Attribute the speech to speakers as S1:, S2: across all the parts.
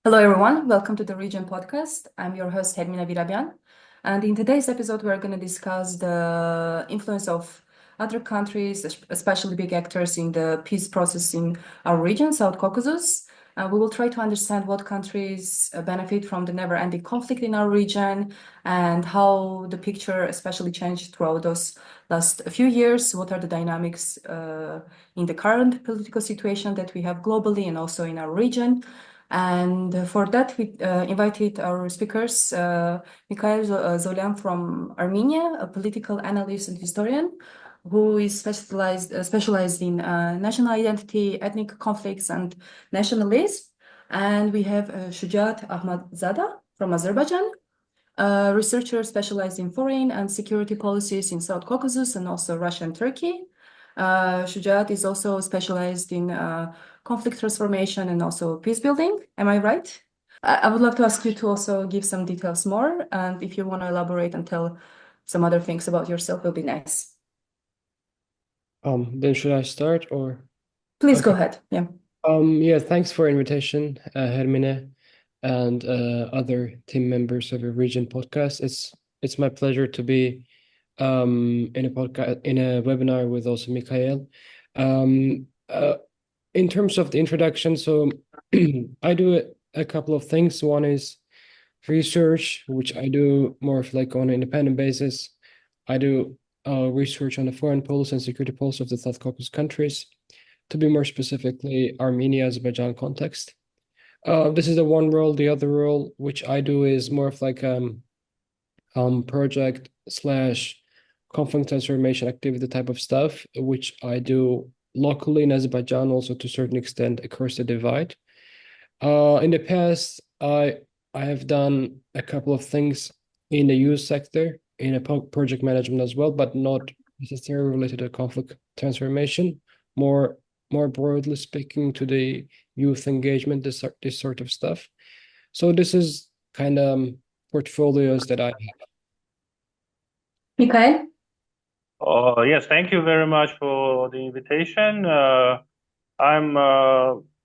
S1: Hello, everyone. Welcome to the Region Podcast. I'm your host, Hermine Virabyan. And in today's episode, we're going to discuss the influence of other countries, especially big actors in the peace process in our region, South Caucasus. We will try to understand what countries benefit from the never-ending conflict in our region and how the picture especially changed throughout those last few years. What are the dynamics in the current political situation that we have globally and also in our region? And for that, we invited our speakers, Mikayel Zoltan from Armenia, a political analyst and historian who is specialized in national identity, ethnic conflicts, and nationalism. And we have Shujaat Ahmadzada from Azerbaijan, a researcher specialized in foreign and security policies in South Caucasus and also Russia and Turkey. Shujaat is also specialized in conflict transformation and also peace building. Am I right? I would love to ask you to also give some details more, and if you want to elaborate and tell some other things about yourself, will be nice.
S2: Then should I start or
S1: Please go
S2: okay.
S1: ahead. Yeah.
S2: Yeah, thanks for invitation, Hermine and other team members of your region podcast. It's my pleasure to be in a podcast in a webinar with also Mikayel. In terms of the introduction, so I do a couple of things. One is research, which I do more of like on an independent basis. I do research on the foreign policy and security policy of the South Caucasus countries, to be more specifically, Armenia, Azerbaijan context. This is the one role. The other role, which I do, is more of like project slash conflict transformation activity type of stuff, which I do locally in Azerbaijan, also to a certain extent across the divide. In the past, I have done a couple of things in the youth sector, in a project management as well, but not necessarily related to conflict transformation. More more broadly speaking, to the youth engagement, this sort of stuff. So this is kind of portfolios that I have.
S1: Mikhail?
S3: Oh, yes, thank you very much for the invitation. I'm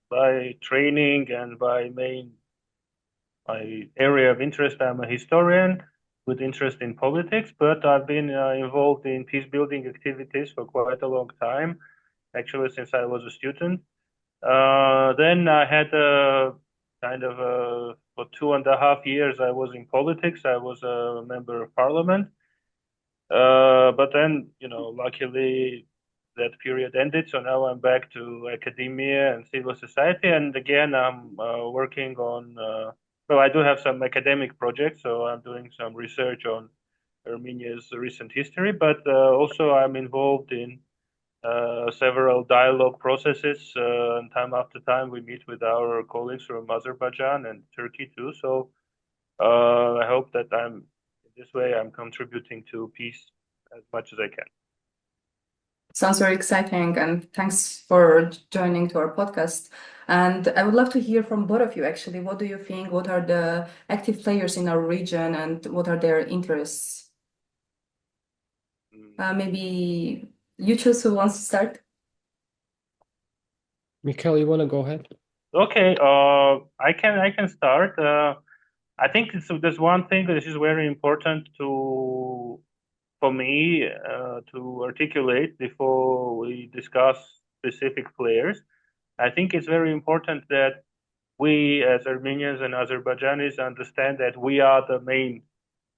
S3: by training and by my area of interest, I'm a historian with interest in politics, but I've been involved in peace building activities for quite a long time, actually since I was a student. Then I had a kind of for 2.5 years I was in politics. I was a member of parliament. But then, luckily that period ended. So now I'm back to academia and civil society. And again, I'm working on, well, I do have some academic projects. So I'm doing some research on Armenia's recent history, but also I'm involved in several dialogue processes. And time after time, we meet with our colleagues from Azerbaijan and Turkey too. So I hope that this way I'm contributing to peace as much as I can.
S1: Sounds very exciting, and thanks for joining to our podcast. And I would love to hear from both of you, actually. What do you think? What are the active players in our region, and what are their interests? Maybe you choose who wants to start.
S2: Mikhail, you want to go ahead?
S3: Okay, I can start. I think there's one thing that is very important for me to articulate before we discuss specific players. I think it's very important that we as Armenians and Azerbaijanis understand that we are the main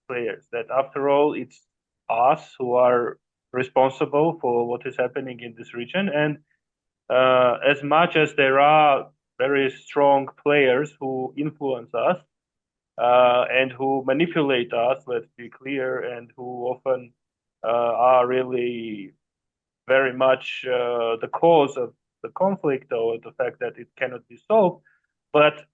S3: players. That after all, it's us who are responsible for what is happening in this region. And as much as there are very strong players who influence us and who manipulate us, let's be clear, and who often are really very much the cause of the conflict or the fact that it cannot be solved. But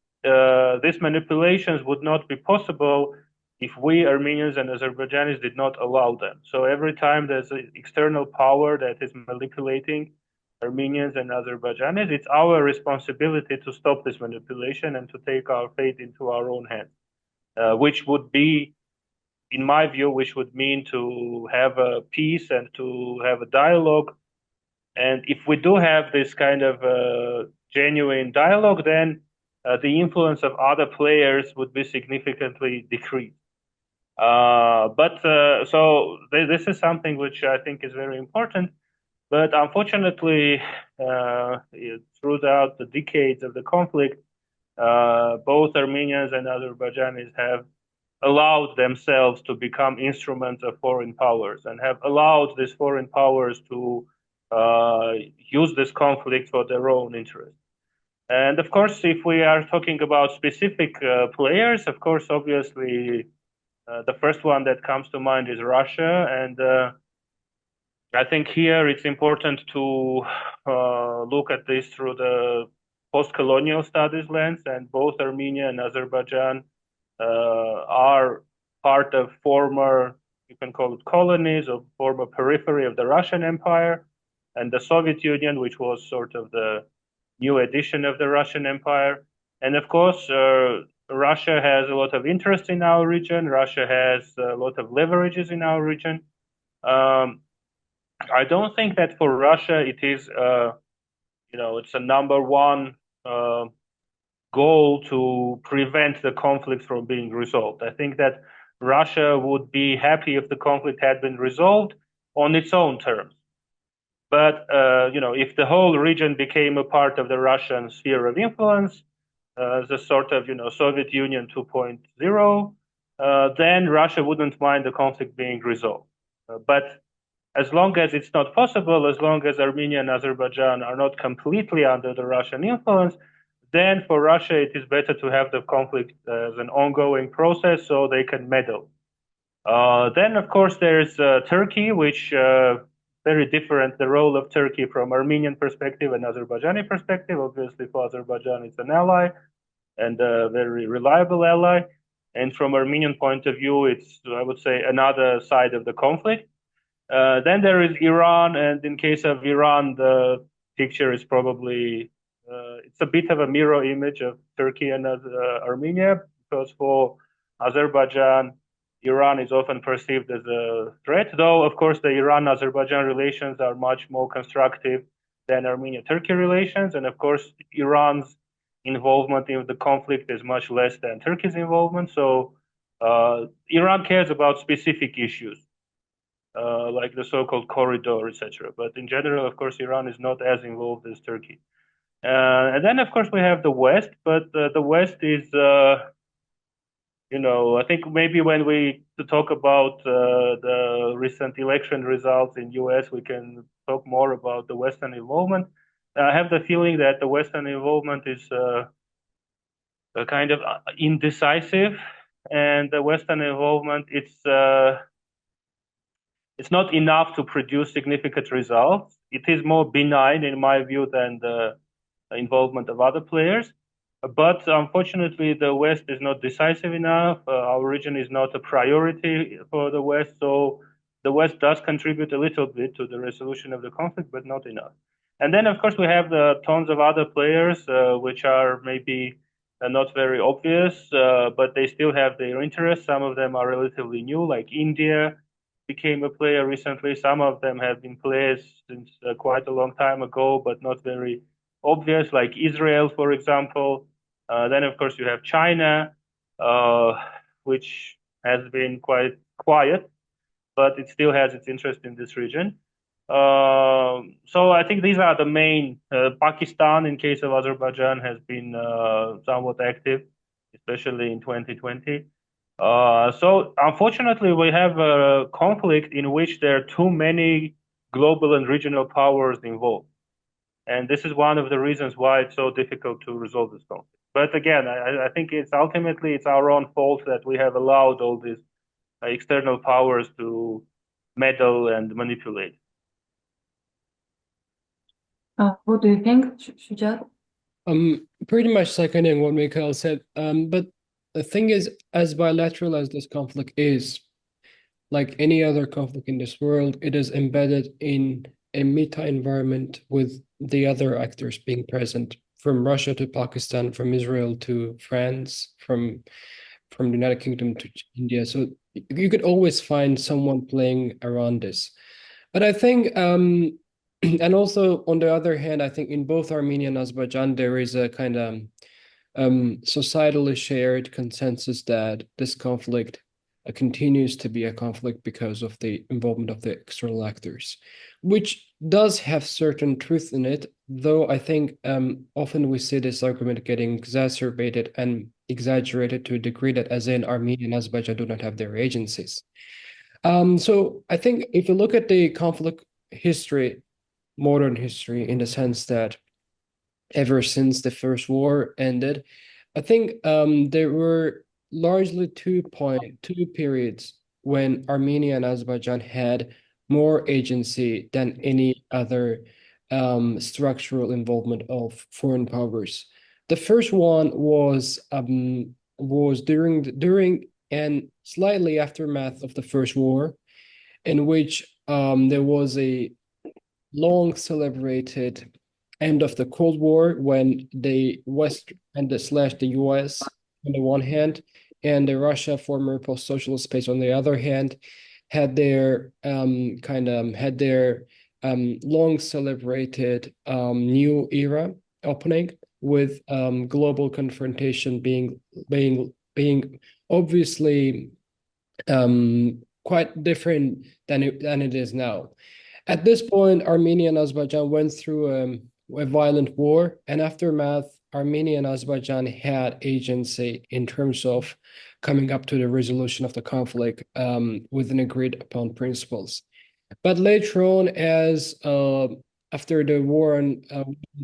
S3: these manipulations would not be possible if we Armenians and Azerbaijanis did not allow them. So every time there's an external power that is manipulating Armenians and Azerbaijanis, it's our responsibility to stop this manipulation and to take our fate into our own hands, which would be, in my view, which would mean to have a peace and to have a dialogue. And if we do have this kind of genuine dialogue, then the influence of other players would be significantly decreased. So this is something which I think is very important. But unfortunately, throughout the decades of the conflict, both Armenians and Azerbaijanis have allowed themselves to become instruments of foreign powers and have allowed these foreign powers to use this conflict for their own interest. And of course, if we are talking about specific players, of course, obviously, the first one that comes to mind is Russia. And I think here it's important to look at this through the post-colonial studies lens, and both Armenia and Azerbaijan are part of former, you can call it colonies, or former periphery of the Russian Empire, and the Soviet Union, which was sort of the new edition of the Russian Empire. And of course, Russia has a lot of interest in our region. Russia has a lot of leverages in our region. I don't think that for Russia it is, it's a number one goal to prevent the conflict from being resolved. I think that Russia would be happy if the conflict had been resolved on its own terms. But if the whole region became a part of the Russian sphere of influence, the sort of Soviet Union 2.0, then Russia wouldn't mind the conflict being resolved. But as long as it's not possible, as long as Armenia and Azerbaijan are not completely under the Russian influence, then for Russia it is better to have the conflict as an ongoing process so they can meddle. Then, of course, there's Turkey, which very different, the role of Turkey from Armenian perspective and Azerbaijani perspective. Obviously, for Azerbaijan, it's an ally and a very reliable ally. And from Armenian point of view, it's, I would say, another side of the conflict. Then there is Iran, and in case of Iran, the picture is probably, it's a bit of a mirror image of Turkey and Armenia, because for Azerbaijan, Iran is often perceived as a threat, though, of course, the Iran-Azerbaijan relations are much more constructive than Armenia-Turkey relations. And of course, Iran's involvement in the conflict is much less than Turkey's involvement. So Iran cares about specific issues, like the so-called corridor, etc. But in general, of course, Iran is not as involved as Turkey. And then, of course, we have the West, but the West is, I think maybe when we talk about the recent election results in US, we can talk more about the Western involvement. I have the feeling that the Western involvement is kind of indecisive, and the Western involvement, it's not enough to produce significant results. It is more benign, in my view, than the involvement of other players. But unfortunately, the West is not decisive enough. Our region is not a priority for the West. So the West does contribute a little bit to the resolution of the conflict, but not enough. And then, of course, we have the tons of other players, which are maybe not very obvious, but they still have their interests. Some of them are relatively new, like India became a player recently. Some of them have been players since quite a long time ago, but not very obvious, like Israel, for example. Then, of course, you have China, which has been quite quiet, but it still has its interest in this region. So I think these are the main. Pakistan, in case of Azerbaijan, has been somewhat active, especially in 2020. So unfortunately, we have a conflict in which there are too many global and regional powers involved. And this is one of the reasons why it's so difficult to resolve this conflict. But again, I think it's ultimately it's our own fault that we have allowed all these external powers to meddle and manipulate.
S1: What do you think, Shujaat?
S2: Pretty much seconding what Mikayel said. But the thing is, as bilateral as this conflict is, like any other conflict in this world, it is embedded in a meta-environment with the other actors being present, from Russia to Pakistan, from Israel to France, from the United Kingdom to India. So you could always find someone playing around this. But I think, and also on the other hand, I think in both Armenia and Azerbaijan, there is a kind of societally shared consensus that this conflict continues to be a conflict because of the involvement of the external actors, which does have certain truth in it, though I think often we see this argument getting exacerbated and exaggerated to a degree that, as in, Armenia and Azerbaijan do not have their agencies. So I think if you look at the conflict history, modern history, in the sense that ever since the first war ended, I think there were largely two periods when Armenia and Azerbaijan had more agency than any other structural involvement of foreign powers. The first one was during and slightly aftermath of the first war, in which there was a long celebrated end of the Cold War, when the West and the US on the one hand, and the Russia, former post-socialist space on the other hand, had their long celebrated new era opening, with global confrontation being obviously quite different than it is now. At this point, Armenia and Azerbaijan went through a violent war, and aftermath, Armenia and Azerbaijan had agency in terms of coming up to the resolution of the conflict within agreed upon principles. But later on, as after the war on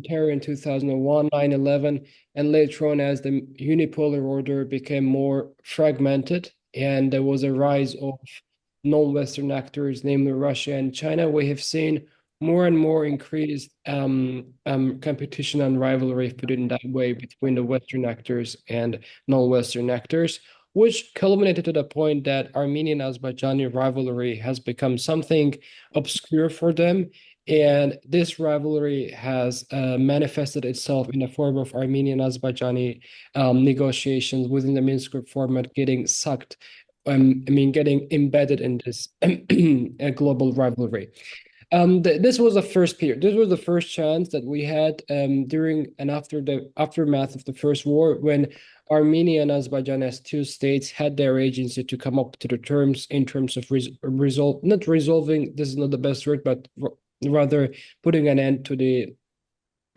S2: terror in 2001, 9/11, and later on as the unipolar order became more fragmented, and there was a rise of non-Western actors, namely Russia and China, we have seen more and more increased competition and rivalry, put it in that way, between the Western actors and non-Western actors, which culminated to the point that Armenian-Azerbaijani rivalry has become something obscure for them. And this rivalry has manifested itself in the form of Armenian-Azerbaijani negotiations within the Minsk group format getting sucked, getting embedded in this global rivalry. This was the first period. This was the first chance that we had during and after the aftermath of the first war, when Armenia and Azerbaijan, as two states, had their agency to come up to the terms in terms of not resolving, this is not the best word, but rather putting an end to the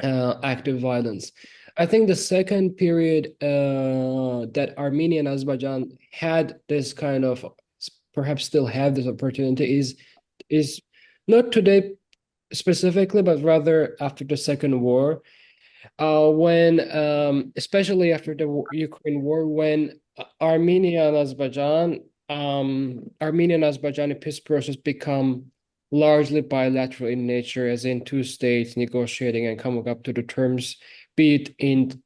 S2: active violence. I think the second period that Armenia and Azerbaijan had this kind of, perhaps still have this opportunity, is not today specifically, but rather after the second war, when especially after the Ukraine war, when Armenia and Azerbaijani peace process become largely bilateral in nature, as in two states negotiating and coming up to the terms, be it in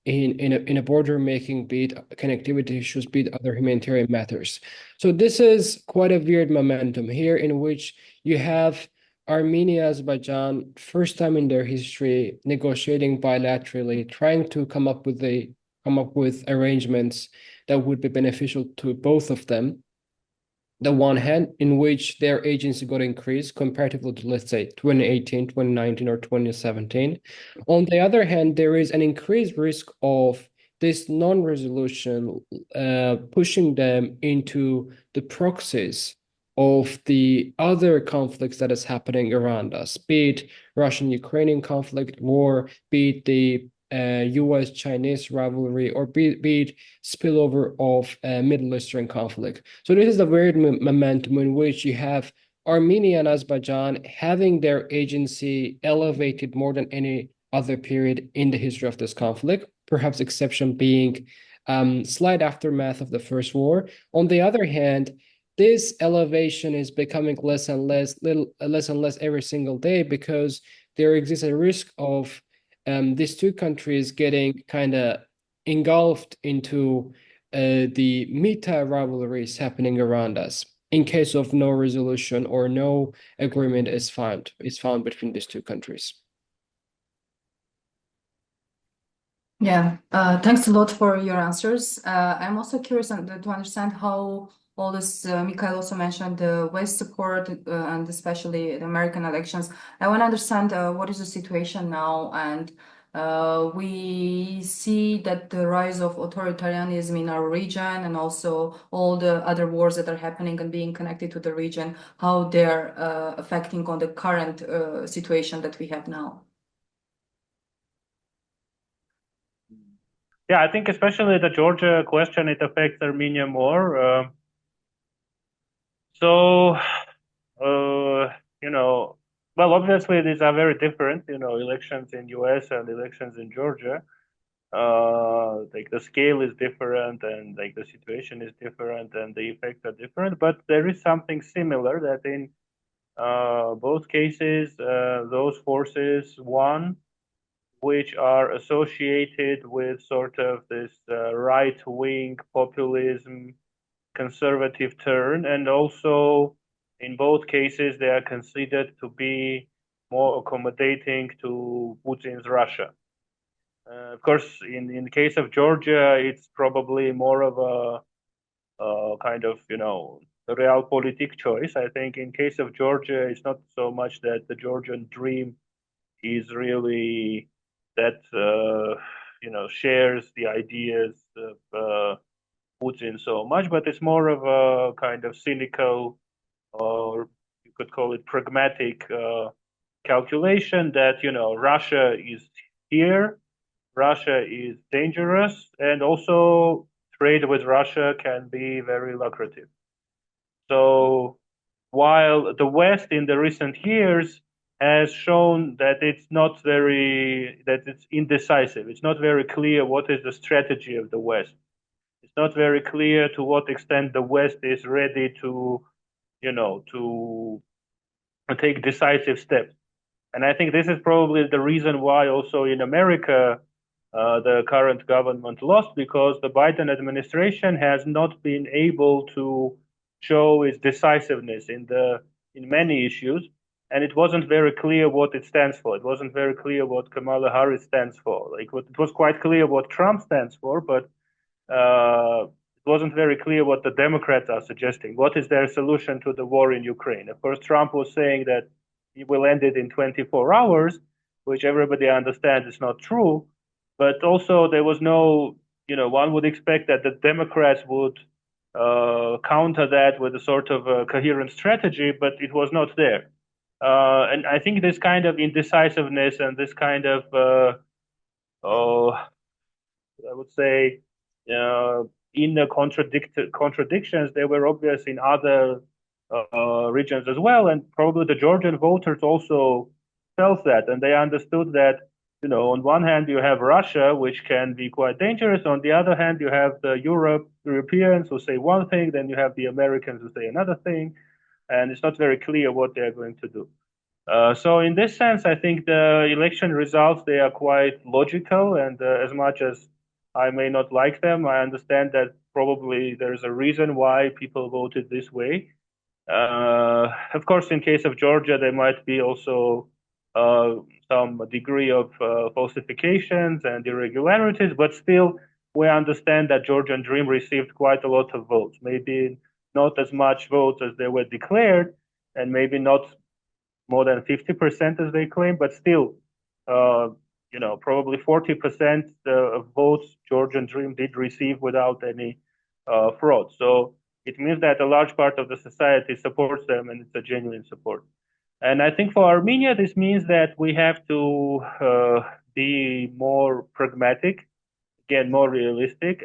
S2: a border making, be it connectivity issues, be it other humanitarian matters. So this is quite a weird momentum here, in which you have Armenia, Azerbaijan, first time in their history, negotiating bilaterally, trying to come up with arrangements that would be beneficial to both of them. The one hand, in which their agency got increased comparatively to, let's say, 2018, 2019, or 2017. On the other hand, there is an increased risk of this non-resolution pushing them into the proxies of the other conflicts that is happening around us, be it Russian-Ukrainian conflict, war, be it the US-Chinese rivalry, or be it spillover of Middle Eastern conflict. So this is the weird momentum in which you have Armenia and Azerbaijan having their agency elevated more than any other period in the history of this conflict, perhaps exception being slight aftermath of the first war. On the other hand, this elevation is becoming less and less every single day, because there exists a risk of these two countries getting kind of engulfed into the meta rivalries happening around us, in case of no resolution or no agreement is found between these two countries.
S1: Yeah, thanks a lot for your answers. I'm also curious to understand how all this, Mikayel also mentioned the West support and especially the American elections. I want to understand what is the situation now, and We see that the rise of authoritarianism in our region and also all the other wars that are happening and being connected to the region, how they're affecting on the current situation that we have now.
S3: Yeah, I think especially the Georgia question, it affects Armenia more. So, well, obviously these are very different, elections in US and elections in Georgia. Like the scale is different and like the situation is different and the effects are different, but there is something similar that in both cases, those forces won, which are associated with sort of this right-wing populism, conservative turn, and also in both cases they are considered to be more accommodating to Putin's Russia. Of course, in the case of Georgia, it's probably more of a kind of a realpolitik choice. I think in case of Georgia, it's not so much that the Georgian dream is really that shares the ideas of Putin so much, but it's more of a kind of cynical, or you could call it pragmatic calculation that Russia is here, Russia is dangerous, and also trade with Russia can be very lucrative. So while the West in the recent years has shown that it's indecisive. It's not very clear what is the strategy of the West. It's not very clear to what extent the West is ready to take decisive steps. And I think this is probably the reason why also in America the current government lost, because the Biden administration has not been able to show its decisiveness in many issues, and it wasn't very clear what it stands for. It wasn't very clear what Kamala Harris stands for. Like it was quite clear what Trump stands for, but it wasn't very clear what the Democrats are suggesting. What is their solution to the war in Ukraine? Of course, Trump was saying that he will end it in 24 hours, which everybody understands is not true. But also, there was no, one would expect that the Democrats would counter that with a sort of a coherent strategy, but it was not there. And I think this kind of indecisiveness and this kind of, I would say, in the contradictions, they were obvious in other regions as well. And probably the Georgian voters also felt that, and they understood that, on one hand, you have Russia, which can be quite dangerous. On the other hand, you have the Europeans who say one thing, then you have the Americans who say another thing, and it's not very clear what they're going to do. So in this sense, I think the election results, they are quite logical, and as much as I may not like them, I understand that probably there's a reason why people voted this way. Of course, in case of Georgia, there might be also some degree of falsifications and irregularities, but still, we understand that Georgian Dream received quite a lot of votes. Maybe not as much votes as they were declared, and maybe not more than 50% as they claim, but still, probably 40% of votes Georgian Dream did receive without any fraud. So it means that a large part of the society supports them, and it's a genuine support. And I think for Armenia, this means that we have to be more pragmatic, again, more realistic.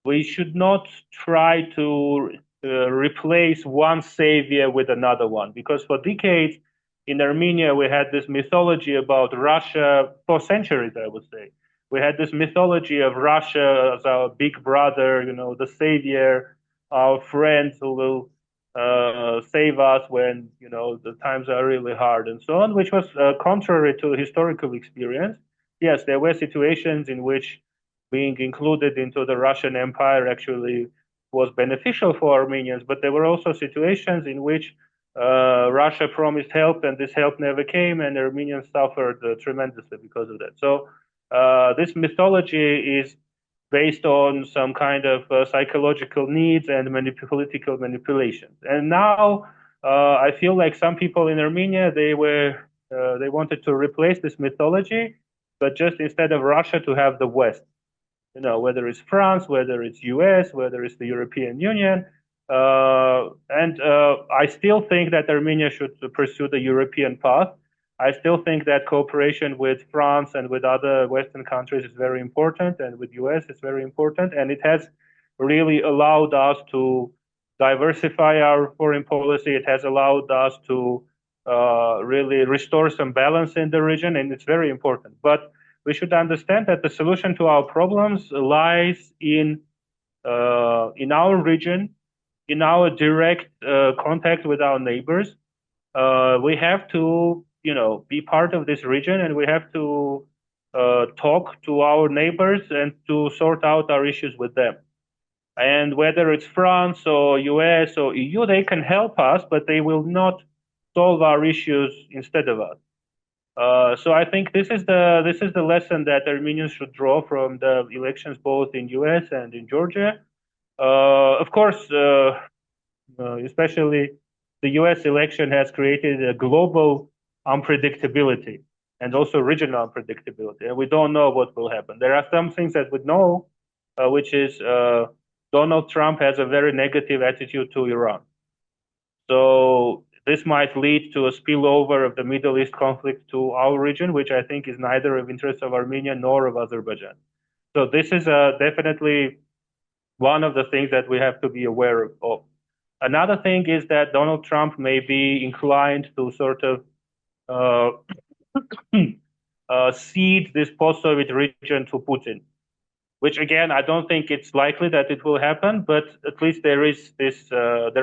S3: We should not try to replace one savior with another one, because for decades in Armenia we had this mythology about Russia for centuries, I would say. We had this mythology of Russia as our big brother, the savior, our friend who will save us when the times are really hard and so on, which was contrary to historical experience. Yes, there were situations in which being included into the Russian Empire actually was beneficial for Armenians, but there were also situations in which Russia promised help and this help never came, and Armenians suffered tremendously because of that. So this mythology is based on some kind of psychological needs and political manipulations. And now I feel like some people in Armenia, they wanted to replace this mythology but just instead of Russia to have the West. Whether it's France, whether it's US, whether it's the European Union. And I still think that Armenia should pursue the European path. I still think that cooperation with France and with other Western countries is very important, and with US is very important. And it has really allowed us to diversify our foreign policy. It has allowed us to really restore some balance in the region, and it's very important. But we should understand that the solution to our problems lies in our region, in our direct contact with our neighbors. We have to, be part of this region, and we have to talk to our neighbors and to sort out our issues with them. And whether it's France or US or EU, they can help us, but they will not solve our issues instead of us. So I think this is the lesson that Armenians should draw from the elections both in US and in Georgia. Of course, especially the US election has created a global unpredictability and also regional unpredictability, and we don't know what will happen. There are some things that we know, which is Donald Trump has a very negative attitude to Iran. So this might lead to a spillover of the Middle East conflict to our region, which I think is neither of interest of Armenia nor of Azerbaijan. So this is definitely one of the things that we have to be aware of. Another thing is that Donald Trump may be inclined to sort of cede this post-Soviet region to Putin, which again, I don't think it's likely that it will happen, but at least there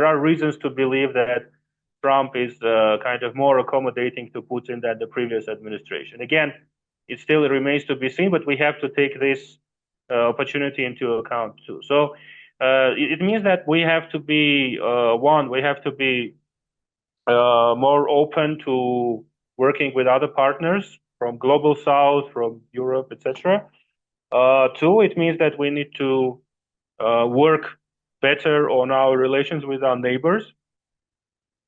S3: are reasons to believe that Trump is kind of more accommodating to Putin than the previous administration. Again, it still remains to be seen, but we have to take this opportunity into account too. So it means that we have to be more open to working with other partners from Global South, from Europe, etc. Two, it means that we need to work better on our relations with our neighbors.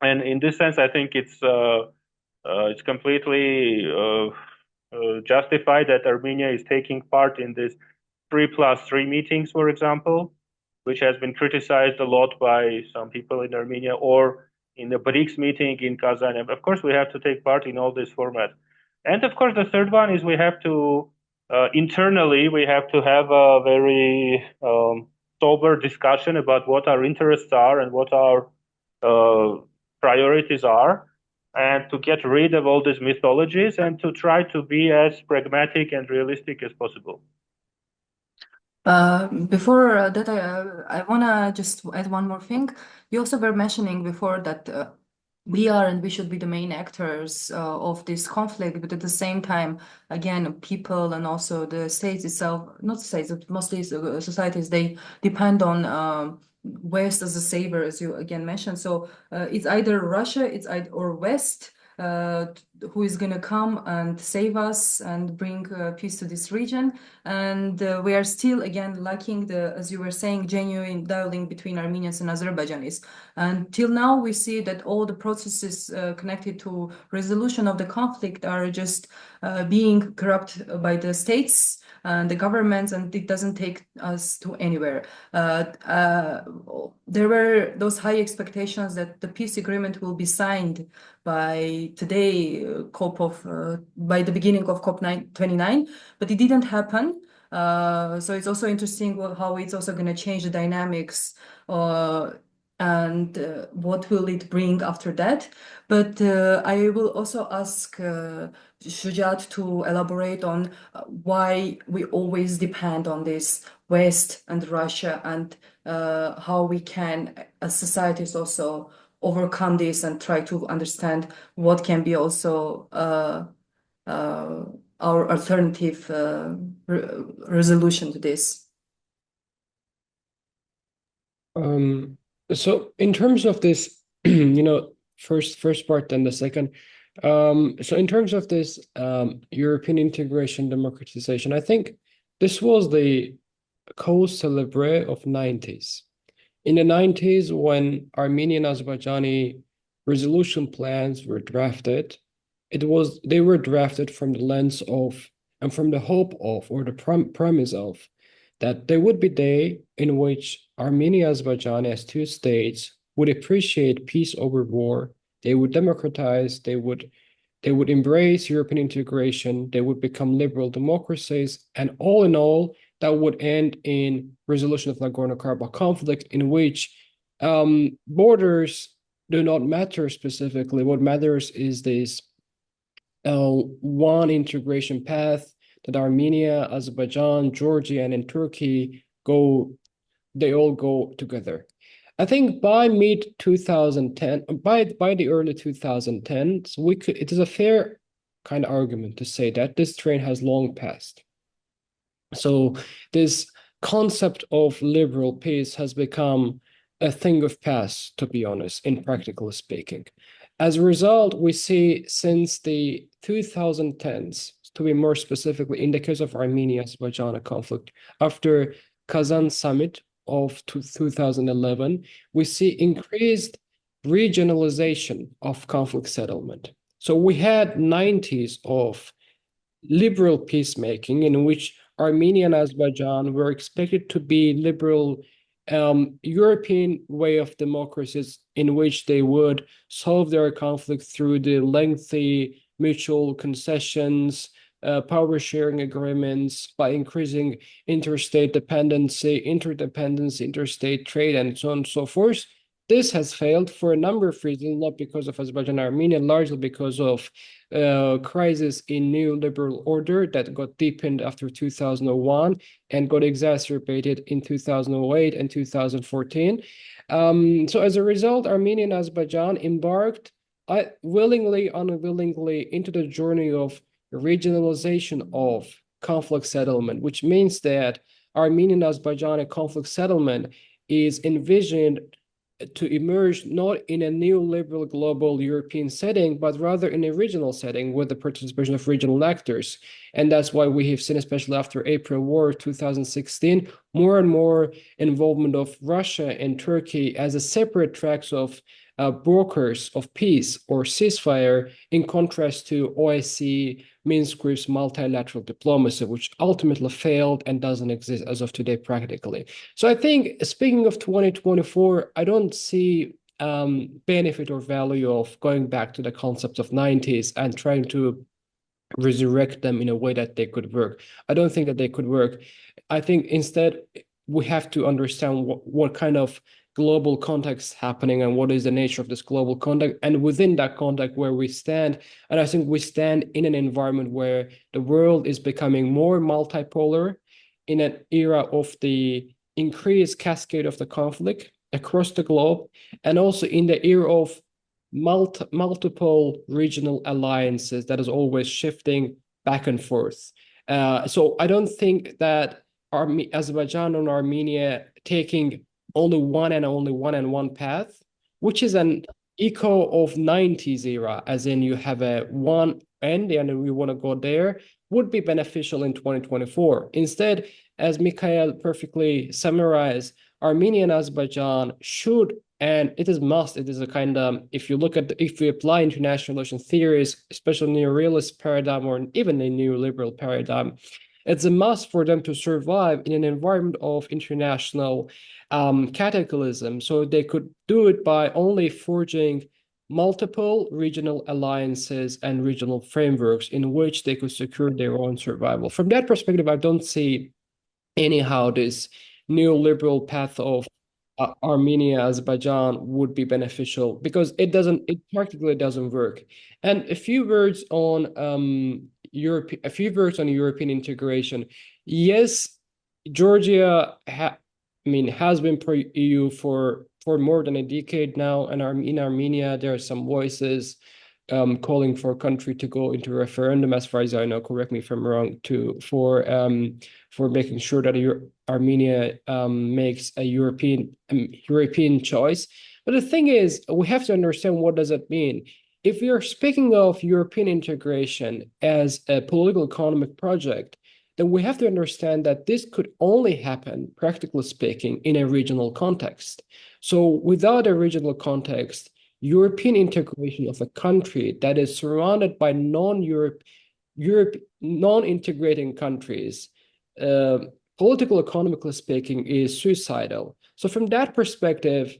S3: And in this sense, I think it's completely justified that Armenia is taking part in this 3+3 meetings, for example, which has been criticized a lot by some people in Armenia, or in the BRICS meeting in Kazan. And of course, we have to take part in all this format. And of course, the third one is we have to internally, we have to have a very sober discussion about what our interests are and what our priorities are, and to get rid of all these mythologies and to try to be as pragmatic and realistic as possible.
S1: Before that, I want to just add one more thing. You also were mentioning before that we are and we should be the main actors of this conflict, but at the same time, again, people and also the states itself, not states, but mostly societies, they depend on West as a savior, as you again mentioned. So it's either Russia, or West who is going to come and save us and bring peace to this region. And we are still, again, lacking as you were saying, genuine dialogue between Armenians and Azerbaijanis. And till now, we see that all the processes connected to resolution of the conflict are just being corrupt by the states and the governments, and it doesn't take us to anywhere. There were those high expectations that the peace agreement will be signed by today, by the beginning of COP29, but it didn't happen. So it's also interesting how it's also going to change the dynamics and what will it bring after that. But I will also ask Shujaat to elaborate on why we always depend on this West and Russia, and how we can, as societies, also overcome this and try to understand what can be also our alternative resolution to this.
S2: So in terms of this, first part and the second. So in terms of this European integration, democratization, I think this was the cause célèbre of 90s. In the 90s, when Armenian Azerbaijani resolution plans were drafted, they were drafted from the lens of and from the hope of, or the premise of, that there would be a day in which Armenia and Azerbaijan as two states would appreciate peace over war. They would democratize, they would embrace European integration, they would become liberal democracies, and all in all, that would end in resolution of Nagorno-Karabakh conflict, in which borders do not matter specifically. What matters is this one integration path that Armenia, Azerbaijan, Georgia, and in Turkey they all go together. I think by mid 2010, by the early 2010s, it is a fair kind of argument to say that this train has long passed. So this concept of liberal peace has become a thing of past, to be honest, in practical speaking. As a result, we see since the 2010s, to be more specifically, in the case of Armenia-Azerbaijan conflict, after Kazan summit of 2011, we see increased regionalization of conflict settlement. So we had 90s of liberal peacemaking in which Armenia and Azerbaijan were expected to be liberal European way of democracies in which they would solve their conflict through the lengthy mutual concessions, power sharing agreements, by increasing interstate dependency, interdependency, interstate trade, and so on and so forth. This has failed for a number of reasons, not because of Azerbaijan and Armenia, largely because of crisis in neoliberal order that got deepened after 2001 and got exacerbated in 2008 and 2014. So as a result, Armenia and Azerbaijan embarked willingly, unwillingly into the journey of regionalization of conflict settlement, which means that Armenian and Azerbaijani conflict settlement is envisioned to emerge not in a neoliberal global European setting, but rather in a regional setting with the participation of regional actors. And that's why we have seen, especially after April War 2016, more and more involvement of Russia and Turkey as a separate tracks of brokers of peace or ceasefire, in contrast to OIC, Minsk Group's multilateral diplomacy, which ultimately failed and doesn't exist as of today practically. So I think, speaking of 2024, I don't see benefit or value of going back to the concepts of 90s and trying to resurrect them in a way that they could work. I don't think that they could work. I think instead we have to understand what kind of global context happening and what is the nature of this global context, and within that context where we stand. And I think we stand in an environment where the world is becoming more multipolar, in an era of the increased cascade of the conflict across the globe, and also in the era of multiple regional alliances that is always shifting back and forth. So I don't think that Azerbaijan and Armenia taking only one path, which is an echo of 90s era, as in you have a one end and we want to go there, would be beneficial in 2024. Instead, as Mikayel perfectly summarized, Armenia and Azerbaijan should, and it is must, it is a kind of, if you look at, if we apply international relations theories, especially neo-realist paradigm or even a neoliberal paradigm, it's a must for them to survive in an environment of international cataclysm. So they could do it by only forging multiple regional alliances and regional frameworks in which they could secure their own survival. From that perspective, I don't see anyhow this neoliberal path of Armenia, Azerbaijan would be beneficial, because it practically doesn't work. And a few words on European integration. Yes, Georgia has been pro-EU for more than a decade now, and in Armenia there are some voices calling for a country to go into referendum, as far as I know, correct me if I'm wrong, for making sure that Armenia makes a European choice. But the thing is, we have to understand, what does it mean? If we are speaking of European integration as a political economic project, then we have to understand that this could only happen, practically speaking, in a regional context. So without a regional context, European integration of a country that is surrounded by non-Europe Europe, non-integrating countries, political, economically speaking, is suicidal. So from that perspective,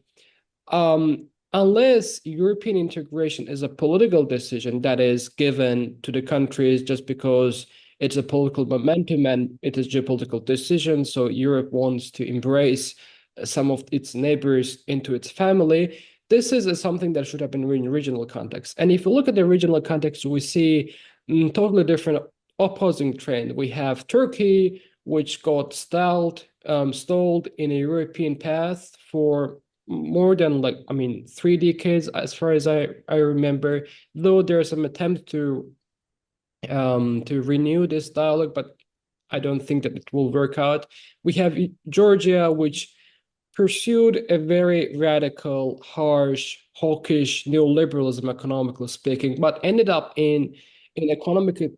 S2: unless European integration is a political decision that is given to the countries just because it's a political momentum and it is geopolitical decision, so Europe wants to embrace some of its neighbors into its family, this is something that should happen in regional context. And if you look at the regional context, we see totally different opposing trend. We have Turkey, which got stalled in a European path for more than 3 decades, as far as I remember, though there are some attempts to renew this dialogue, but I don't think that it will work out. We have Georgia, which pursued a very radical, harsh, hawkish neoliberalism, economically speaking, but ended up in an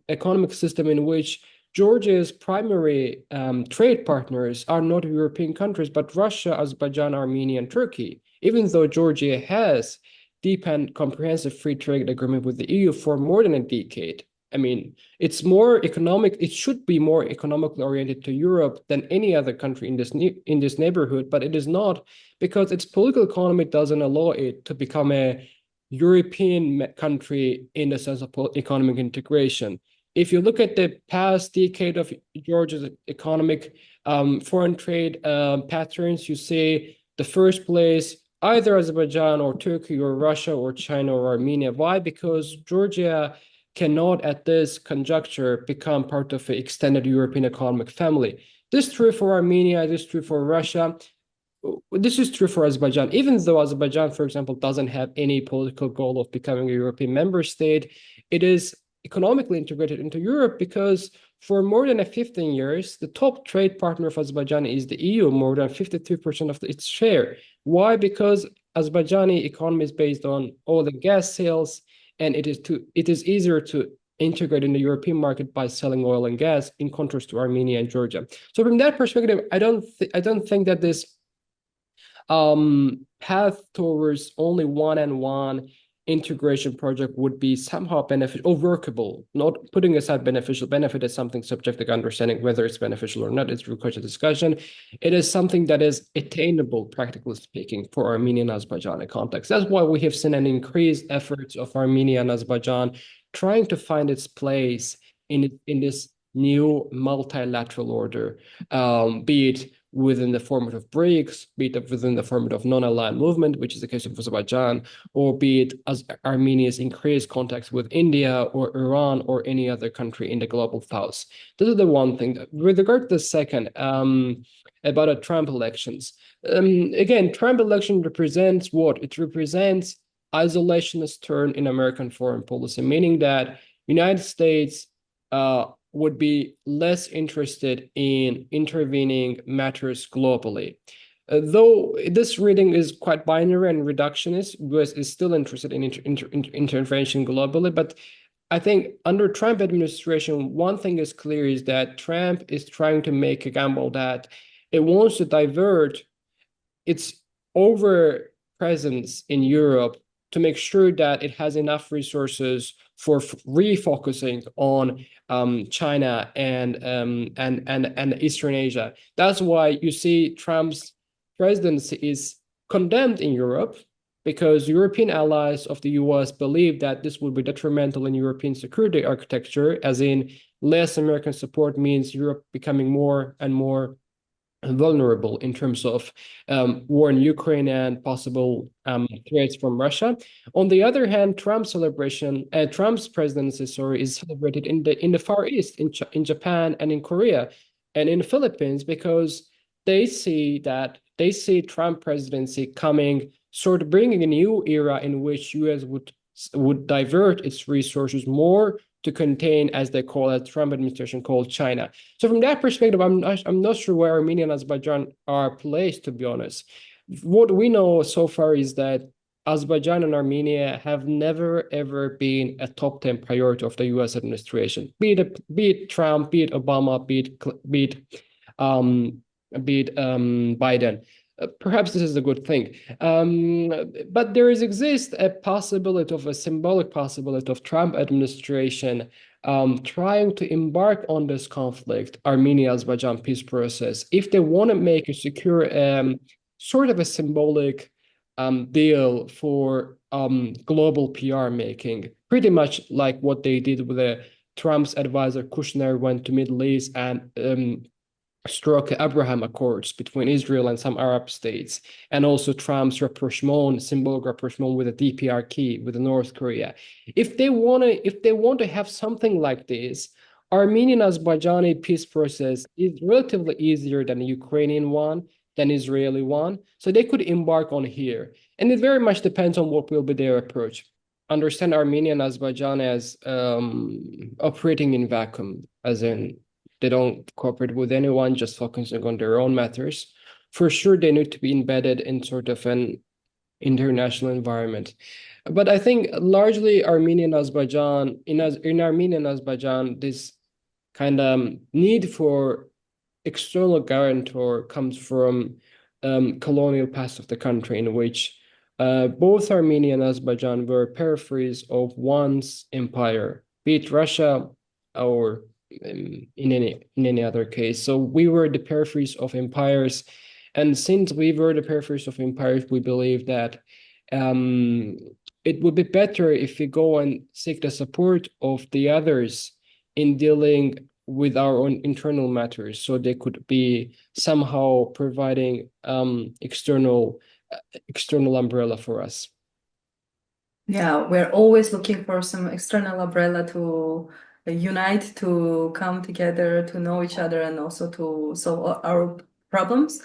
S2: economic system in which Georgia's primary trade partners are not European countries, but Russia, Azerbaijan, Armenia, and Turkey. Even though Georgia has deep and comprehensive free trade agreement with the EU for more than a decade. I mean, it's more economic. It should be more economically oriented to Europe than any other country in this neighborhood, but it is not, because its political economy doesn't allow it to become a European country in the sense of economic integration. If you look at the past decade of Georgia's economic foreign trade patterns, you see the first place either Azerbaijan or Turkey or Russia or China or Armenia. Why? Because Georgia cannot at this conjuncture become part of an extended European economic family. This is true for Armenia, this is true for Russia. This is true for Azerbaijan, even though Azerbaijan, for example, doesn't have any political goal of becoming a European member state. It is economically integrated into Europe because for more than 15 years, the top trade partner of Azerbaijan is the EU, more than 53% of its share. Why? Because Azerbaijani economy is based on oil and gas sales, and it is easier to integrate in the European market by selling oil and gas, in contrast to Armenia and Georgia. So from that perspective, I don't think that this path towards only one-on-one integration project would be somehow beneficial or workable. Not putting aside beneficial, benefit is something subject to understanding whether it's beneficial or not. It requires a discussion. It is something that is attainable, practically speaking, for Armenian and Azerbaijani context. That's why we have seen an increased efforts of Armenia and Azerbaijan trying to find its place in this new multilateral order, be it within the format of BRICS, be it within the format of non-aligned movement, which is the case of Azerbaijan, or be it as Armenia's increased contacts with India or Iran or any other country in the global south. This is the one thing. With regard to the second, about the Trump elections, again, Trump election represents what? It represents isolationist turn in American foreign policy, meaning that United States would be less interested in intervening matters globally. Though this reading is quite binary and reductionist, US is still interested in intervention globally. But I think under Trump administration, one thing is clear is that Trump is trying to make a gamble that it wants to divert its over presence in Europe to make sure that it has enough resources for refocusing on China and Eastern Asia. That's why you see Trump's presidency is condemned in Europe, because European allies of the US believe that this would be detrimental in European security architecture, as in less American support means Europe becoming more and more vulnerable in terms of war in Ukraine and possible threats from Russia. On the other hand, Trump's presidency, is celebrated in the Far East, in Japan and in Korea and in the Philippines, because they see Trump presidency coming, sort of bringing a new era in which US would divert its resources more to contain, as they call it, Trump administration called China. So from that perspective, I'm not sure where Armenia and Azerbaijan are placed, to be honest. What we know so far is that Azerbaijan and Armenia have never ever been a top 10 priority of the US administration, be it Trump, be it Obama, be it Biden. Perhaps this is a good thing. But there exists a possibility of a symbolic possibility of Trump administration trying to embark on this conflict, Armenia-Azerbaijan peace process, if they want to make a secure sort of a symbolic deal for global PR making, pretty much like what they did with Trump's advisor Kushner went to Middle East and struck Abraham Accords between Israel and some Arab states, and also Trump's rapprochement, symbolic rapprochement with the DPRK, with North Korea. If they want to have something like this, Armenian-Azerbaijani peace process is relatively easier than the Ukrainian one, than Israeli one, so they could embark on here. And it very much depends on what will be their approach. Understand Armenia and Azerbaijan as operating in vacuum, as in they don't cooperate with anyone, just focusing on their own matters. For sure, they need to be embedded in sort of an international environment. But I think largely Armenia and Azerbaijan, in Armenia and Azerbaijan, this kind of need for external guarantor comes from colonial past of the country, in which both Armenia and Azerbaijan were peripheries of one's empire, be it Russia or in any other case. So we were the peripheries of empires, and since we were the peripheries of empires, we believe that it would be better if we go and seek the support of the others in dealing with our own internal matters, so they could be somehow providing external umbrella for us.
S1: Yeah, we're always looking for some external umbrella to unite, to come together, to know each other, and also to solve our problems.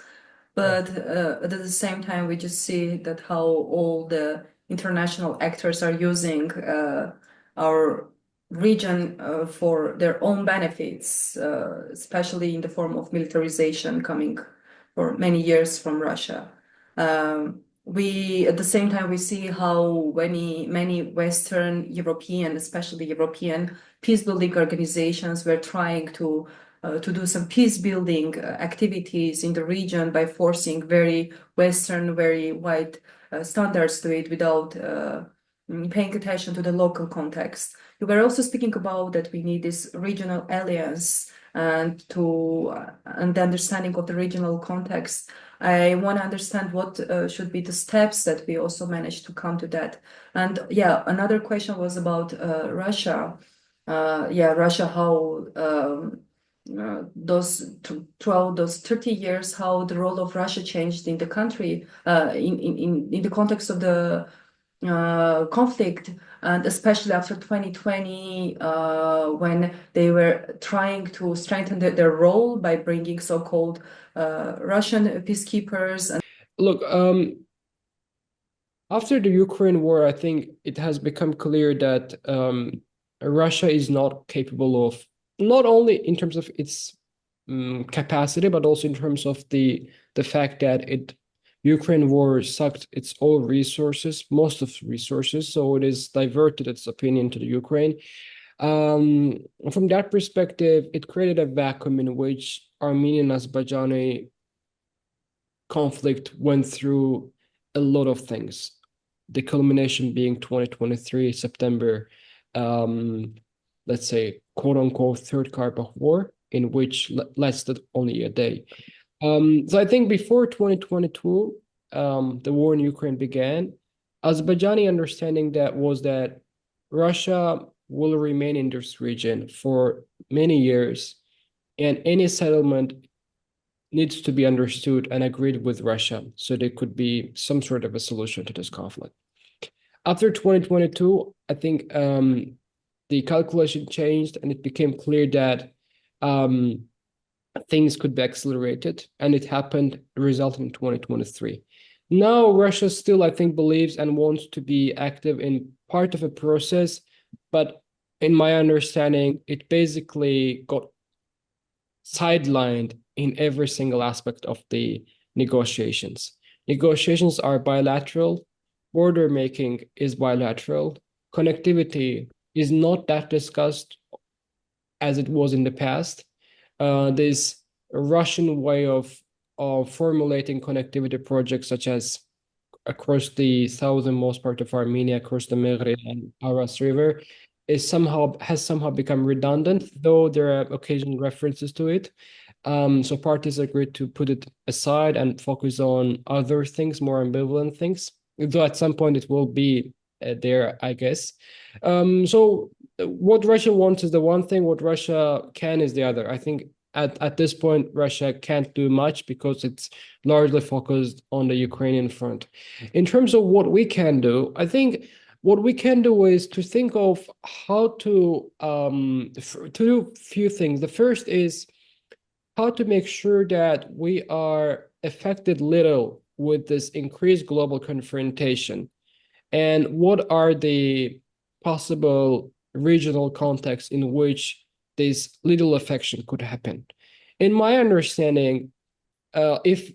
S1: But at the same time, we just see that how all the international actors are using our region for their own benefits, especially in the form of militarization coming for many years from Russia. We at the same time we see how many Western European, especially European peace building organizations were trying to do some peace building activities in the region by forcing very Western, very white standards to it without paying attention to the local context. You were also speaking about that we need this regional alliance and the understanding of the regional context. I want to understand what should be the steps that we also managed to come to that. And yeah, another question was about Russia. Russia, how throughout those 30 years, how the role of Russia changed in the country, in the context of the conflict, and especially after 2020, when they were trying to strengthen their role by bringing so-called Russian peacekeepers. And
S2: look, after the Ukraine war, I think it has become clear that Russia is not capable of, not only in terms of its capacity, but also in terms of the fact that Ukraine war sucked its own resources, most of resources, so it is diverted its opinion to the Ukraine. From that perspective, it created a vacuum in which Armenian-Azerbaijani conflict went through a lot of things. The culmination being 2023 September, let's say, quote unquote, third Karabakh war, in which lasted only a day. So I think before 2022, the war in Ukraine began, Azerbaijani understanding was that Russia will remain in this region for many years, and any settlement needs to be understood and agreed with Russia, so there could be some sort of a solution to this conflict. After 2022, I think the calculation changed, and it became clear that things could be accelerated, and it happened, resulting in 2023. Now, Russia still, I think, believes and wants to be active in part of a process, but in my understanding, it basically got sidelined in every single aspect of the negotiations. Negotiations are bilateral, border making is bilateral, connectivity is not that discussed as it was in the past. This Russian way of of formulating connectivity projects such as across the southernmost part of Armenia, across the Meghrib and Aras River, has somehow become redundant, though there are occasional references to it. So parties agreed to put it aside and focus on other things, more ambivalent things, though at some point it will be there, I guess. So what Russia wants is the one thing, what Russia can is the other. I think at this point, Russia can't do much because it's largely focused on the Ukrainian front. In terms of what we can do, I think what we can do is to think of how to do a few things. The first is how to make sure that we are affected little with this increased global confrontation, and what are the possible regional contexts in which this little affection could happen. In my understanding, if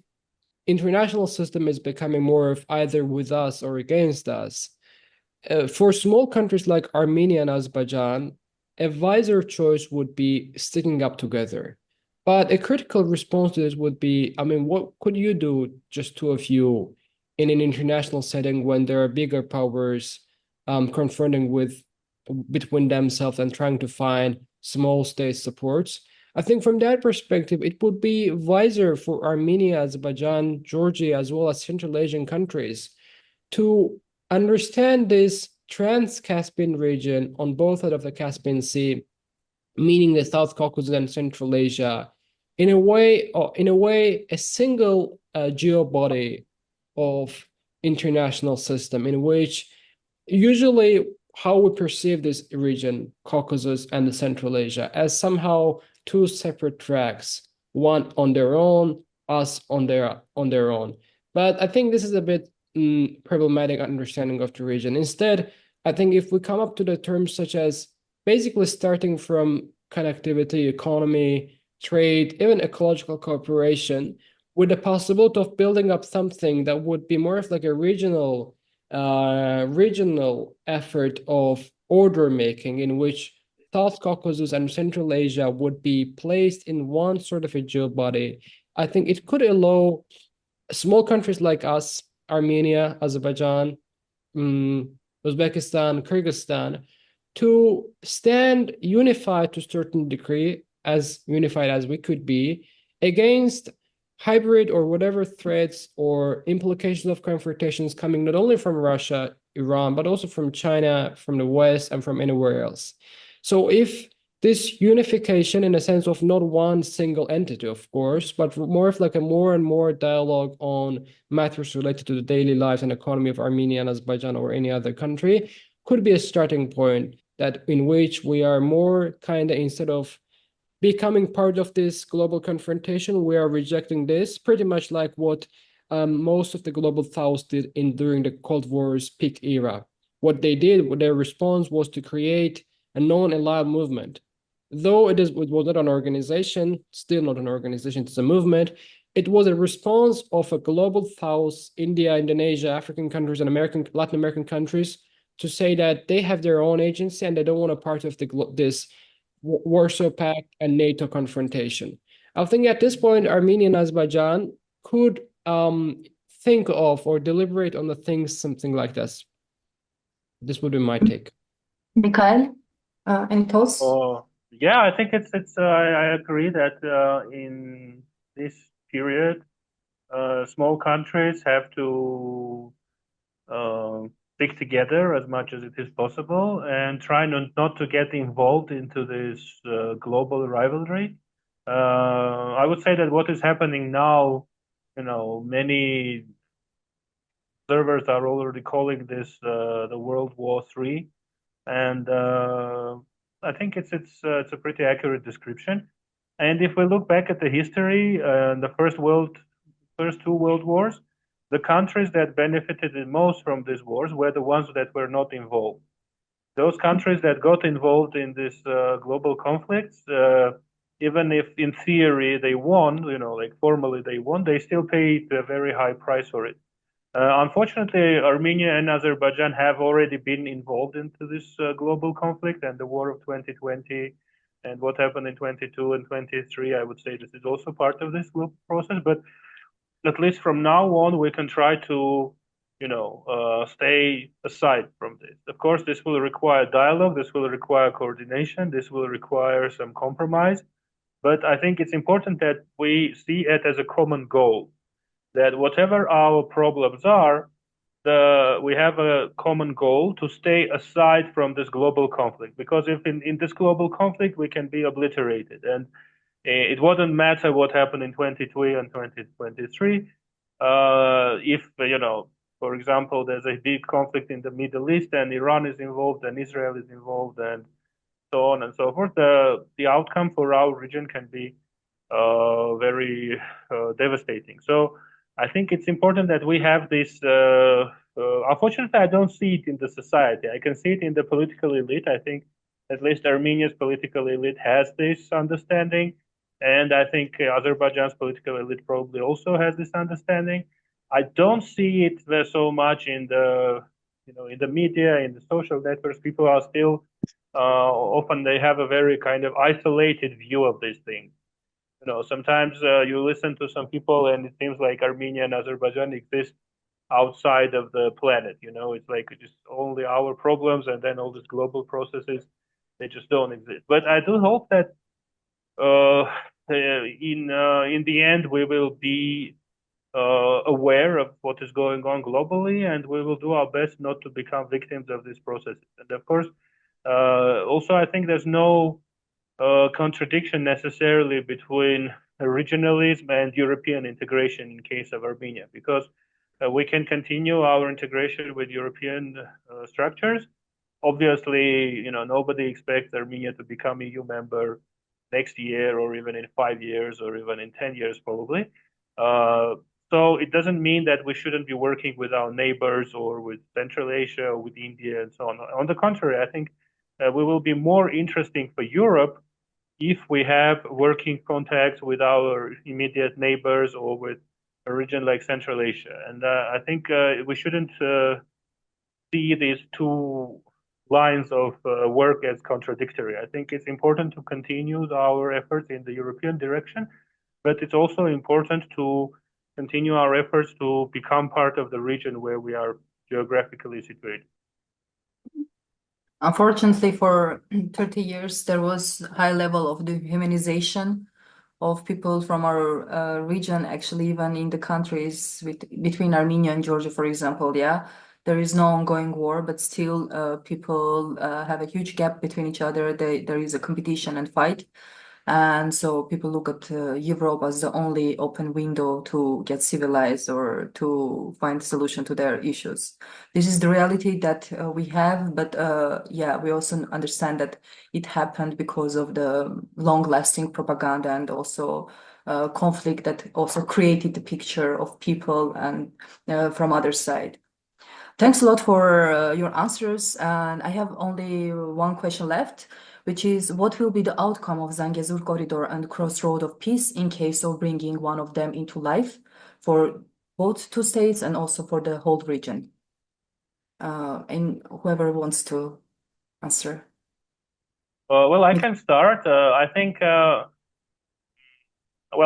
S2: international system is becoming more of either with us or against us, for small countries like Armenia and Azerbaijan, a wiser choice would be sticking up together. But a critical response to this would be, I mean, what could you do, just two of you, in an international setting when there are bigger powers confronting between themselves and trying to find small state supports? I think from that perspective, it would be wiser for Armenia, Azerbaijan, Georgia, as well as Central Asian countries to understand this trans-Caspian region on both sides of the Caspian Sea, meaning the South Caucasus and Central Asia, in a way, a single geobody of international system in which usually how we perceive this region, Caucasus and the Central Asia, as somehow two separate tracks, one on their own, us on their own. But I think this is a bit problematic understanding of the region. Instead, I think if we come up to the terms such as basically starting from connectivity, economy, trade, even ecological cooperation, with the possibility of building up something that would be more of like a regional effort of order making, in which South Caucasus and Central Asia would be placed in one sort of a geobody. I think it could allow small countries like us, Armenia, Azerbaijan, Uzbekistan, Kyrgyzstan, to stand unified to a certain degree, as unified as we could be, against hybrid or whatever threats or implications of confrontations coming not only from Russia, Iran, but also from China, from the West, and from anywhere else. So if this unification, in a sense of not one single entity, of course, but more of like a more and more dialogue on matters related to the daily lives and economy of Armenia and Azerbaijan or any other country, could be a starting point that in which we are more kind of, instead of becoming part of this global confrontation, we are rejecting this, pretty much like what most of the global South did during the Cold War's peak era. What they did, their response was to create a non-aligned movement. Though it was not an organization, still not an organization, it's a movement, it was a response of a global South, India, Indonesia, African countries, and Latin American countries, to say that they have their own agency and they don't want a part of this Warsaw Pact and NATO confrontation. I think at this point, Armenia and Azerbaijan could think of or deliberate on the things, something like this. This would be my take.
S1: Mikayel, any thoughts?
S3: Yeah, I think I agree that in this period, small countries have to stick together as much as it is possible and try not to get involved into this global rivalry. I would say that what is happening now, many observers are already calling this the World War III, and I think it's a pretty accurate description. And if we look back at the history, the first two world wars, the countries that benefited the most from these wars were the ones that were not involved. Those countries that got involved in these global conflicts, even if in theory they won, like formally they won, they still paid a very high price for it. Unfortunately, Armenia and Azerbaijan have already been involved into this global conflict and the war of 2020 and what happened in 22 and 23. I would say this is also part of this global process. But at least from now on, we can try to, stay aside from this. Of course, this will require dialogue, this will require coordination, this will require some compromise. But I think it's important that we see it as a common goal, that whatever our problems are, we have a common goal to stay aside from this global conflict. Because if in this global conflict we can be obliterated, and it wouldn't matter what happened in 23 and 2023, if for example, there's a big conflict in the Middle East and Iran is involved and Israel is involved and so on and so forth, the outcome for our region can be very devastating. So I think it's important that we have this. Unfortunately, I don't see it in the society. I can see it in the political elite. I think at least Armenia's political elite has this understanding, and I think Azerbaijan's political elite probably also has this understanding. I don't see it so much in the in the media, in the social networks. People are still often they have a very kind of isolated view of these things. Sometimes you listen to some people and it seems like Armenia and Azerbaijan exist outside of the planet. It's like just only our problems, and then all these global processes, they just don't exist. But I do hope that in the end we will be aware of what is going on globally, and we will do our best not to become victims of these processes. And of course, also I think there's no contradiction necessarily between regionalism and European integration in case of Armenia, because we can continue our integration with European structures. Obviously, nobody expects Armenia to become EU member next year, or even in 5 years, or even in 10 years, probably. So it doesn't mean that we shouldn't be working with our neighbors or with Central Asia or with India and so on. On the contrary, I think we will be more interesting for Europe if we have working contacts with our immediate neighbors or with a region like Central Asia. And I think we shouldn't see these two lines of work as contradictory. I think it's important to continue our efforts in the European direction, but it's also important to continue our efforts to become part of the region where we are geographically situated.
S1: Unfortunately, for 30 years, there was high level of dehumanization of people from our region, actually, even in the countries between Armenia and Georgia, for example. Yeah, there is no ongoing war, but still people have a huge gap between each other. There is a competition and fight. And so people look at Europe as the only open window to get civilized or to find a solution to their issues. This is the reality that we have, but yeah, we also understand that it happened because of the long-lasting propaganda and also conflict that also created the picture of people and from other side. Thanks a lot for your answers, and I have only one question left, which is what will be the outcome of Zangezur Corridor and Crossroad of Peace in case of bringing one of them into life for both two states and also for the whole region? And whoever wants to answer.
S3: Well, I can start. I think, well,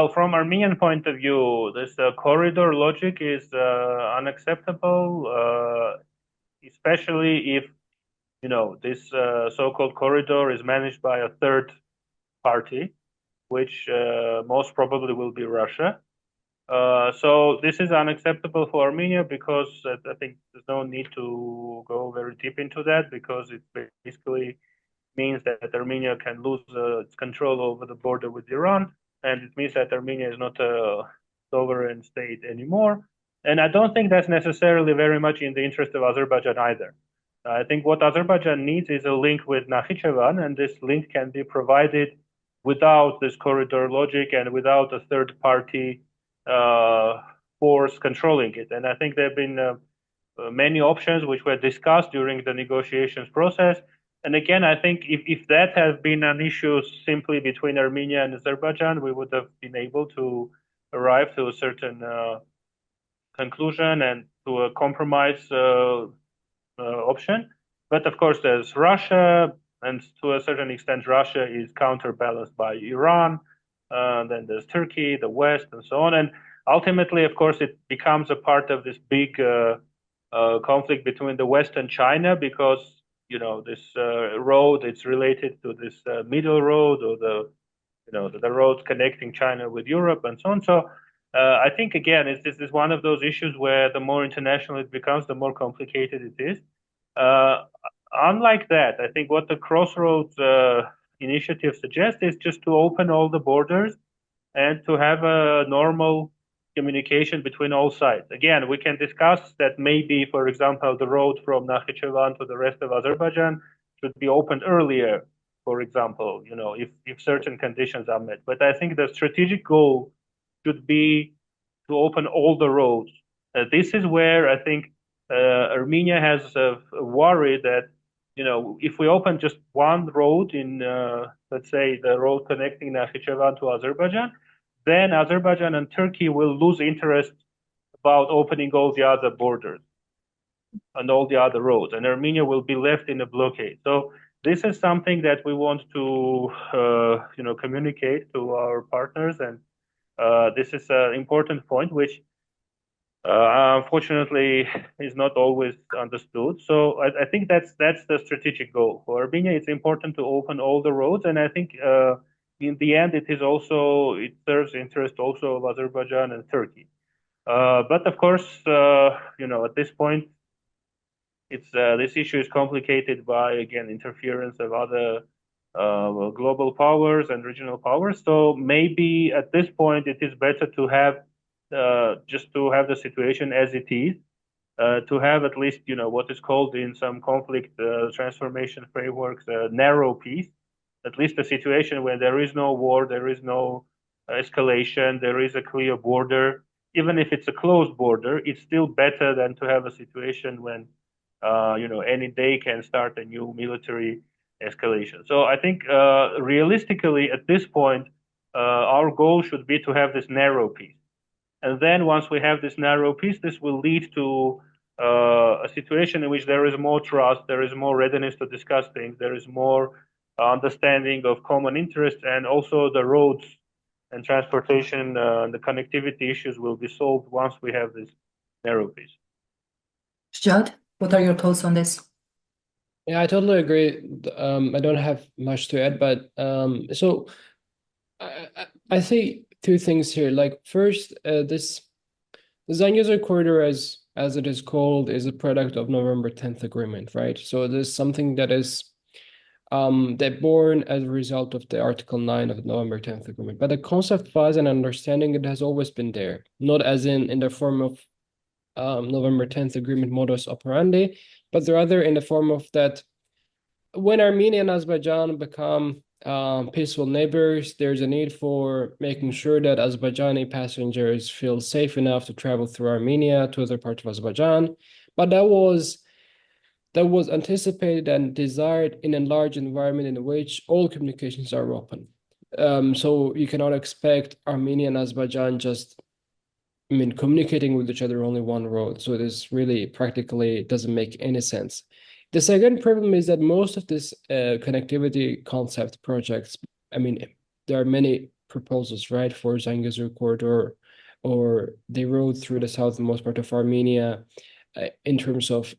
S3: from Armenian point of view, this corridor logic is unacceptable, especially if this so-called corridor is managed by a third party, which most probably will be Russia. So this is unacceptable for Armenia because I think there's no need to go very deep into that, because it basically means that Armenia can lose its control over the border with Iran, and it means that Armenia is not a sovereign state anymore. And I don't think that's necessarily very much in the interest of Azerbaijan either. I think what Azerbaijan needs is a link with Nakhichevan, and this link can be provided without this corridor logic and without a third party force controlling it. And I think there have been many options which were discussed during the negotiations process. And again, I think if that had been an issue simply between Armenia and Azerbaijan, we would have been able to arrive to a certain conclusion and to a compromise option. But of course, there's Russia, and to a certain extent, Russia is counterbalanced by Iran. Then there's Turkey, the West, and so on. And ultimately, of course, it becomes a part of this big conflict between the West and China because this road it's related to this middle road or the roads connecting China with Europe and so on. So I think again, this is one of those issues where the more international it becomes, the more complicated it is. Unlike that, I think what the Crossroads initiative suggests is just to open all the borders and to have a normal communication between all sides. Again, we can discuss that maybe, for example, the road from Nakhichevan to the rest of Azerbaijan should be opened earlier, for example, if certain conditions are met. But I think the strategic goal should be to open all the roads. This is where I think Armenia has a worry that if we open just one road in, let's say, the road connecting Nakhichevan to Azerbaijan, then Azerbaijan and Turkey will lose interest about opening all the other borders and all the other roads, and Armenia will be left in a blockade. So this is something that we want to, communicate to our partners, and this is an important point, which unfortunately is not always understood. So I think that's the strategic goal for Armenia. It's important to open all the roads, and I think in the end it serves the interest also of Azerbaijan and Turkey. But of course, at this point, this issue is complicated by again interference of other global powers and regional powers. So maybe at this point it is better to have just to have the situation as it is, to have at least what is called in some conflict transformation frameworks narrow peace, at least a situation where there is no war, there is no escalation, there is a clear border. Even if it's a closed border, it's still better than to have a situation when any day can start a new military escalation. So I think realistically at this point, our goal should be to have this narrow peace. And then once we have this narrow peace, this will lead to a situation in which there is more trust, there is more readiness to discuss things, there is more understanding of common interests, and also the roads and transportation and the connectivity issues will be solved once we have this narrow peace.
S1: Shujaat, what are your thoughts on this?
S2: Yeah, I totally agree. I don't have much to add, but so I see two things here. Like first, the Zangezur Corridor, as it is called, is a product of November 10th agreement, right? So there's something that is that born as a result of the Article 9 of the November 10th agreement. But the concept-wise and understanding, it has always been there, not as in the form of November 10th agreement modus operandi, but rather in the form of that when Armenia and Azerbaijan become peaceful neighbors, there's a need for making sure that Azerbaijani passengers feel safe enough to travel through Armenia to other parts of Azerbaijan. But that was anticipated and desired in a large environment in which all communications are open. So you cannot expect Armenia and Azerbaijan communicating with each other only one road. So this really practically doesn't make any sense. The second problem is that most of this connectivity concept projects, there are many proposals, right, for Zangezur Corridor or the road through the southernmost part of Armenia in terms of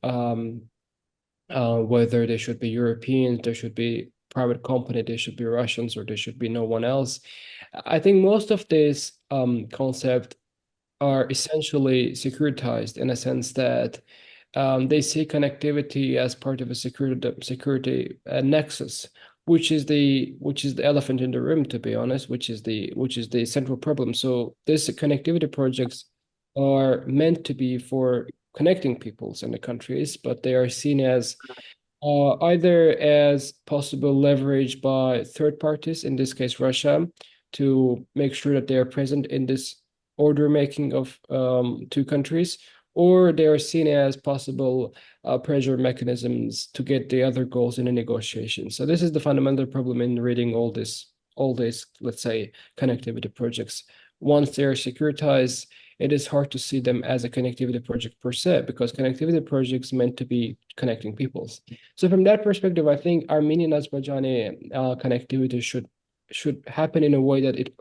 S2: whether they should be Europeans, there should be private company, they should be Russians, or there should be no one else. I think most of these concepts are essentially securitized in a sense that they see connectivity as part of a security nexus, which is the elephant in the room, to be honest, which is the central problem. So these connectivity projects are meant to be for connecting peoples and the countries, but they are seen as either as possible leverage by third parties, in this case Russia, to make sure that they are present in this order making of two countries, or they are seen as possible pressure mechanisms to get the other goals in a negotiation. So this is the fundamental problem in reading all these, let's say, connectivity projects. Once they are securitized, it is hard to see them as a connectivity project per se, because connectivity projects meant to be connecting peoples. So from that perspective, I think Armenian Azerbaijani connectivity should happen in a way that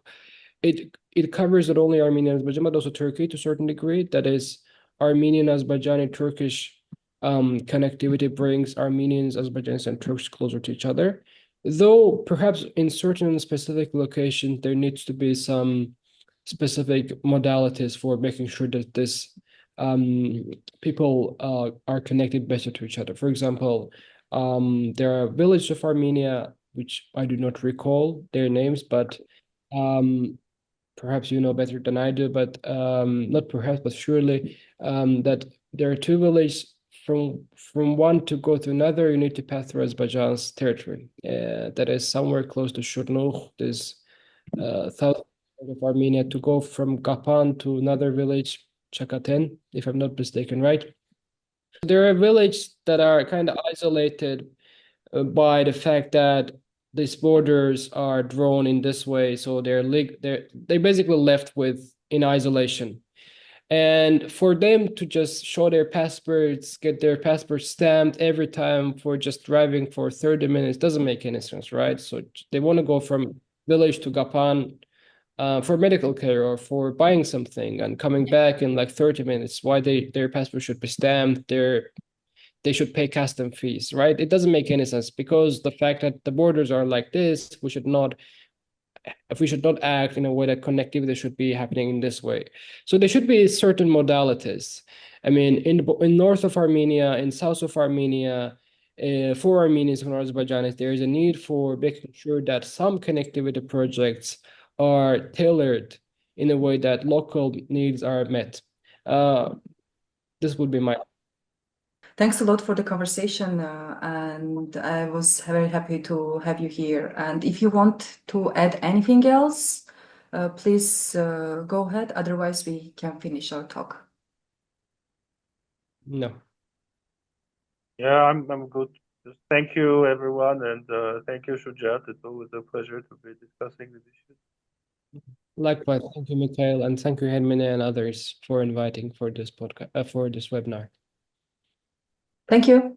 S2: it covers not only Armenia and Azerbaijan, but also Turkey to a certain degree. That is, Armenian, Azerbaijani, Turkish connectivity brings Armenians, Azerbaijanis, and Turks closer to each other. Though perhaps in certain specific locations, there needs to be some specific modalities for making sure that this people are connected better to each other. For example, there are villages of Armenia, which I do not recall their names, but perhaps you know better than I do, but not perhaps, but surely, that there are two villages from one to go to another, you need to pass through Azerbaijan's territory. That is somewhere close to Shurnukh, this south of Armenia, to go from Gapan to another village, Chakaten, if I'm not mistaken, right? There are villages that are kind of isolated by the fact that these borders are drawn in this way, so they're basically left with in isolation. And for them to just show their passports, get their passport stamped every time for just driving for 30 minutes doesn't make any sense, right? So they want to go from village to Gapan for medical care or for buying something and coming back in like 30 minutes. Why their passport should be stamped, they should pay custom fees, right? It doesn't make any sense because the fact that the borders are like this, we should not act in a way that connectivity should be happening in this way. So there should be certain modalities. I mean, in north of Armenia, in south of Armenia, for Armenians and Azerbaijanis, there is a need for making sure that some connectivity projects are tailored in a way that local needs are met. This would be my.
S1: Thanks a lot for the conversation, and I was very happy to have you here. And if you want to add anything else, please go ahead. Otherwise, we can finish our talk.
S2: No.
S3: Yeah, I'm good. Just thank you, everyone, and thank you, Shujaat. It's always a pleasure to be discussing this issue.
S2: Likewise, thank you, Mikayel, and thank you, Hermine, and others for inviting for this podcast, for this webinar.
S1: Thank you.